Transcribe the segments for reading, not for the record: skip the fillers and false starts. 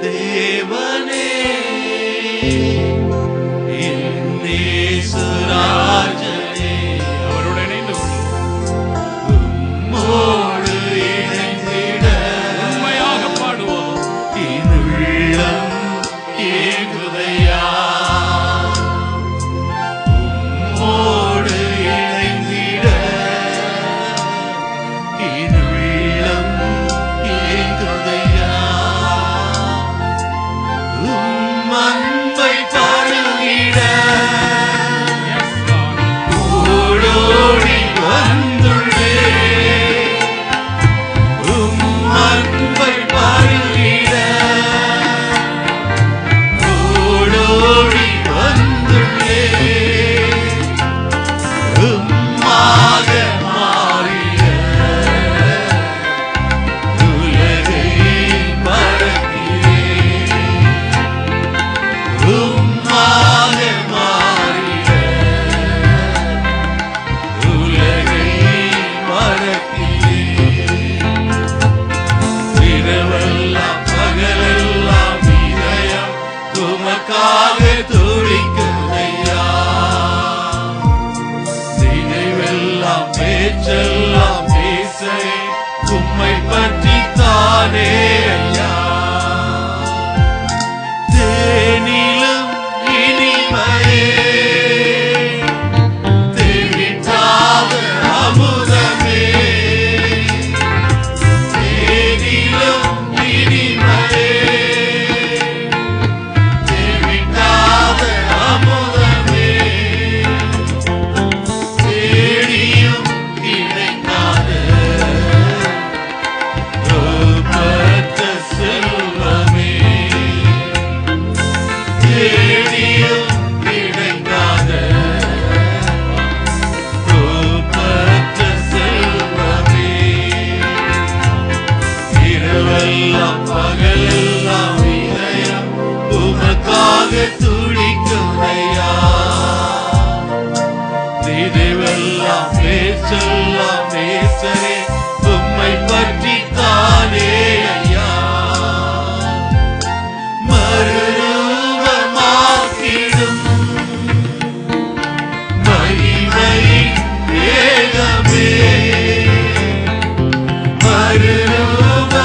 தேவனே ராஜனே அவருடன் இணைந்து உம்மோடு இணைந்திட உண்மையாக பாடுவோம். என் உள்ளம் ஏங்குதையா உம்மோடு இணைந்திட என் உள்ளம் ஏங்குதையா உம் அன்பை பருகிட ஓடோடி வந்துள்ளே உம் அன்பை பருகிட ஓடோடி வந்துள்ளே உம்மாக மாறிட உலகை மறக்கிறேன் உம்மாக மாறிட உலகை மறக்கிறேன் இரவெல்லாம் பகலெல்லாம் இதயம் உமக்காக துடிக்குதையா நினைவெல்லாம் பேச்செல்லாம் பேசே உம்மை பற்றி தானே ஐயா தேனிலும் இனிமையே தேவிட்டாத அமுதமே தேனிலும் இனிமையே தேவிட்டாத அமுதமே தேடியும் கிடைக்காத ஒப்பற்ற செல்வமே தேடியும் கிடைக்காத ஒப்பற்ற செல்வமே இரவெல்லாம் பகலெல்லாம் இதயம் உமக்காக துடிக்குதையா நினைவெல்லாம் பேச்செல்லாம் நேசரே உம்மை பற்றி தானே ஐயா மறுரூபமாக்கிடும் மகிமையின் வேகமே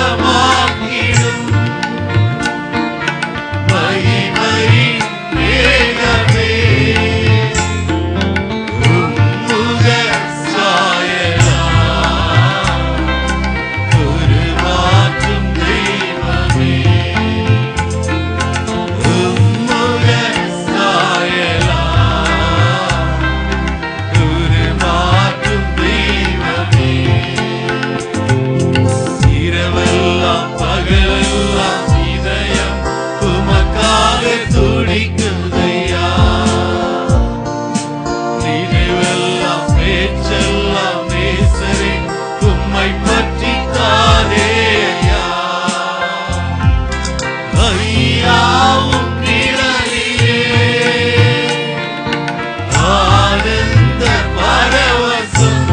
மறுரூபமாக்கிடும் மகிமையின் வேகமே உம்முக சாயலா உருமாற்றும் தெய்வமே உம்முக சாயலா உருமாற்றும் தெய்வமே இரவெல்லாம் பகலெல்லாம் இதயம் உமக்காக துடிக்குதையா நினைவெல்லாம் பேச்செல்லாம் நேசரே உம்மை பற்றி தானே ஐயா ஐயாவும் நிழலிலே ஆனந்த பரவசம்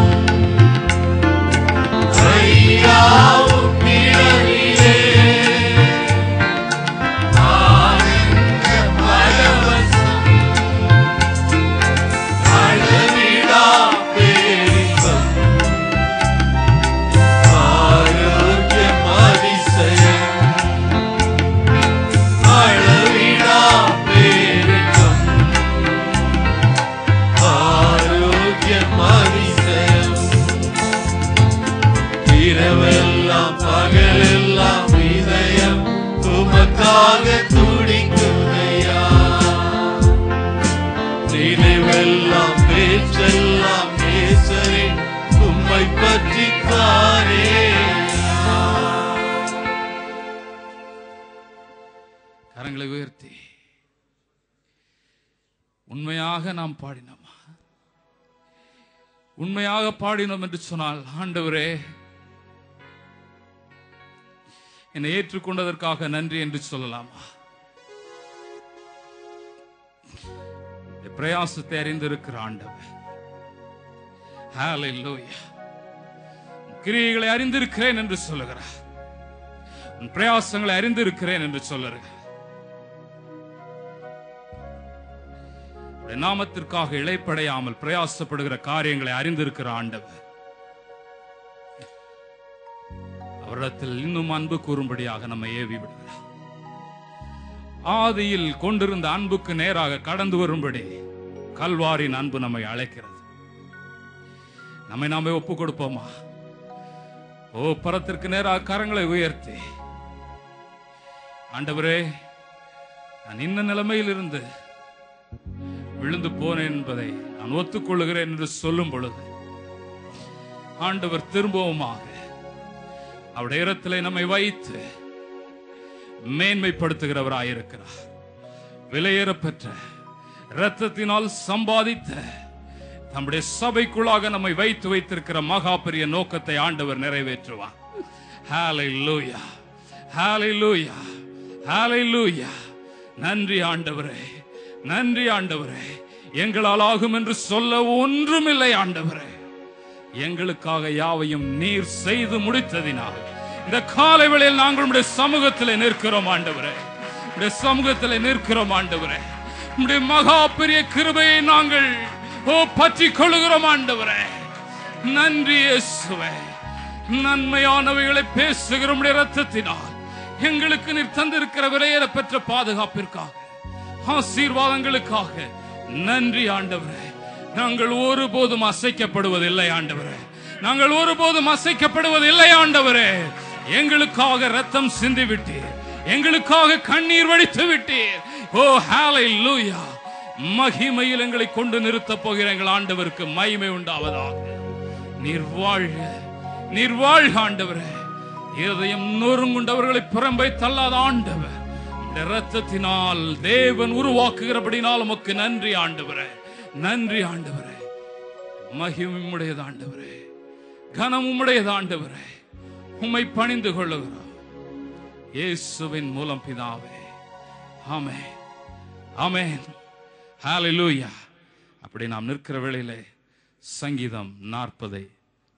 ஐயாவும் நிழலிலே ஆனந்த பரவசம் அளவிடா பேரின்பம் ஆரோக்கியம் அதிசயம் அளவிடா பேரின்பம் ஆரோக்கியம் அதிசயம் இரவெல்லாம் பகலெல்லாம் இதயம் உமக்காக துடிக்குதையா நினைவெல்லாம் பேச்செல்லாம் நேசரே உம்மை பற்றி தானே கரங்களை உயர்த்தி உண்மையாக நாம் பாடினோமா உண்மையாக பாடினோம் என்று சொன்னால் ஆண்டவரே என்னை ஏற்றுக்கொண்டதற்காக நன்றி என்று சொல்லலாமா பிரயாசத்தை அறிந்திருக்கிற ஆண்டவர் ஹல்லேலூயா கிரியைகளை அறிந்திருக்கிறேன் என்று சொல்லுகிறார் உன் பிரயாசங்களை அறிந்திருக்கிறேன் என்று சொல்லுங்க. நாமத்திற்காக இளைப்படையாமல் பிரயாசப்படுகிற காரியங்களை அறிந்திருக்கிற ஆண்டவர் அவரிடத்தில் இன்னும் அன்பு கூறும்படியாக நம்ம ஏவி விடுகிறார். ஆதியில் கொண்டிருந்த அன்புக்கு நேராக கடந்து வரும்படி கல்வாரின் அன்பு நம்மை அழைக்கிறது. நம்மை நாமே ஒப்பு கொடுப்போமா? ஓ, பரத்திற்கு நேராக கரங்களை உயர்த்தி, ஆண்டவரே, நான் இன்ன நிலைமையில் இருந்து விழுந்து போனேன் என்பதை நான் ஒத்துக்கொள்ளுகிறேன் என்று சொல்லும் பொழுது ஆண்டவர் திரும்பவுமாக அவருடைய இடத்திலே நம்மை வைத்து மேன்மைப்படுத்துகிறவராயிருக்கிறார். விலையேறப்பெற்ற இரத்தத்தினால் சம்பாதித்த நம்முடைய சபைக்குள்ளாக நம்மை வைத்து வைத்திருக்கிற மகா பெரிய நோக்கத்தை ஆண்டவர் நிறைவேற்றுவார். ஹல்லேலூயா, ஹல்லேலூயா, ஹல்லேலூயா. நன்றி ஆண்டவரே, நன்றி ஆண்டவரே. எங்களால் ஆகும் என்று சொல்ல ஒன்றுமில்லை ஆண்டவரே. எங்களுக்காக யாவையும் நீர் செய்து முடித்ததினால் இந்த காலை வேளையில் நாங்கள் உம்முடைய சமூகத்தில் நிற்கிறோம் ஆண்டவரே. உம்முடைய சமூகத்தில் நிற்கிறோம் ஆண்டவரே. உம்முடைய மகா பெரிய கிருபையை நாங்கள் பற்றி கொள்ளுகிறோம் ஆண்டவரே. நன்றி இயேசுவே. நன்மையானவைகளை பேசுகிற உம்முடைய இரத்தத்தினால் எங்களுக்கு நீர் தந்திருக்கிற விலையேற பெற்ற பாதுகாப்பிற்காக, ஆசீர்வாதங்களுக்காக நன்றி ஆண்டவரே. நாங்கள் ஒருபோதும் அசைக்கப்படுவதில்லை ஆண்டவரே. நாங்கள் ஒருபோதும் அசைக்கப்படுவதில்லை ஆண்டவரே. எங்களுக்காக ரத்தம் சிந்தி விட்டீர், எங்களுக்காக கண்ணீர் வடித்து விட்டீர். ஓ ஹல்லேலூயா. மகிமையில் எங்களை கொண்டு நிறுத்தப் போகிற எங்கள் ஆண்டவருக்கு மகிமை உண்டாவதாக. நீர் வாழ்க, நீர் வாழ்க ஆண்டவரே. இதயம் நொறுங்குண்டவர்களை புறம்பை தள்ளாத ஆண்டவர், இரத்தத்தினால் தேவன் உருவாக்குகிறபடினால் உமக்கு நன்றி ஆண்டவரே. நன்றி ஆண்டவரே. மகிமை உம்முடையது ஆண்டவரே, கனம் உம்முடையது ஆண்டவரே. உம்மை பணிந்து கொள்ளுகிறோம் இயேசுவின் மூலம் பிதாவே. ஆமென், ஆமென், ஹல்லேலூயா. அப்படி நாம் நிற்கிற வேளையிலே சங்கீதம் 40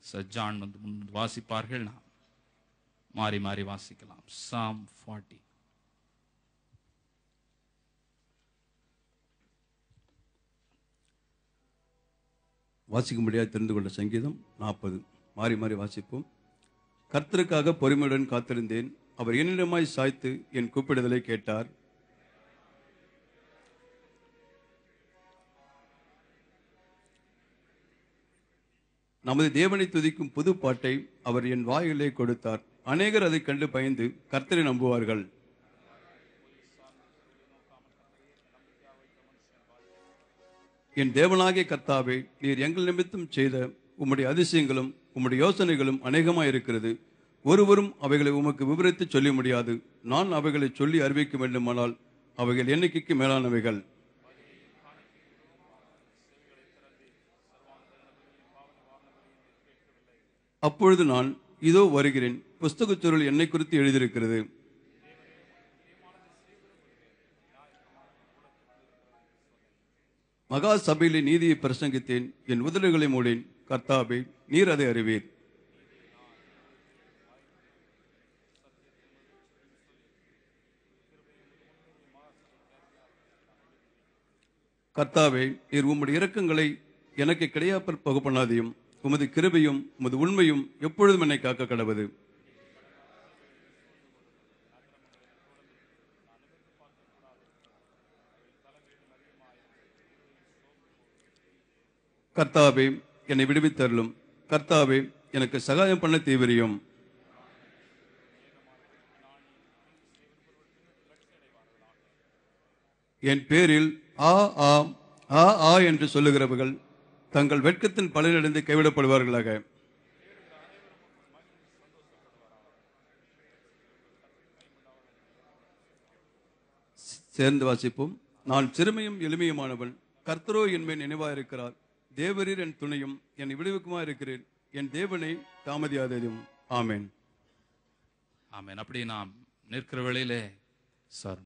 சஜ்ஜான் வந்து வாசிப்பார்கள். நாம் மாறி மாறி வாசிக்கலாம். Psalm 40. வாசிக்கும்படியாக தெரிந்து கொண்ட சங்கீதம் 40 மாறி மாறி வாசிப்போம். கர்த்தருக்காக பொறுமையுடன் காத்திருந்தேன். அவர் என்னிடமாய் சாய்த்து என் கூப்பிடுதலை கேட்டார். நமது தேவனை துதிக்கும் புது பாட்டை அவர் என் வாயிலே கொடுத்தார். அநேகர் அதை கண்டு பயந்து கர்த்தரை நம்புவார்கள். என் தேவனாகிய கர்த்தாவே, நீர் எங்கள் நிமித்தம் செய்த உம்முடைய அதிசயங்களும் உம்முடைய யோசனைகளும் அநேகமாய் இருக்கிறது. ஒருவரும் அவைகளை உமக்கு விவரித்து சொல்ல முடியாது. நான் அவைகளை சொல்லி அறிவிக்க வேண்டுமானால் அவைகள் எண்ணிக்கைக்கு மேலானவைகள். அப்பொழுது நான், இதோ வருகிறேன், புஸ்தகச் சுருள் என்னை குறித்து எழுதியிருக்கிறது. மகா சபையிலே நீதியை பிரசங்கித்தேன். என் உதடுகளை மூடேன். கர்த்தாவே, நீர் அதை அறிவீர். கர்த்தாவே, நீர் உம்முடைய இரக்கங்களை எனக்கு கிடையாப்பல் போக பண்ணாதையும். உமது கிருபையும் உமது உண்மையும் எப்பொழுதும் என்னை காக்க கடவது. கர்த்தாவே, என்னை விடுவித்தருளும். கர்த்தாவே, எனக்கு சகாயம் பண்ண தீவிரியும். என் பேரில் ஆ ஆ ஆ ஆ என்று சொல்லுகிறவர்கள் தங்கள் வெட்கத்தின் பலனடைந்து கைவிடப்படுவார்களாக. சேர்ந்து வாசிப்போம். நான் சிறுமையும் எளிமையுமானவன். கர்த்தரோ என் மேல் நினைவாயிருக்கிறார். தேவரீர் என் துணையும் என்னை விடுவிக்குமா இருக்கிறேன். என் தேவனை தாமதியாததும். ஆமேன், ஆமேன். அப்படி நாம் நிற்கிற வேளையிலே சார்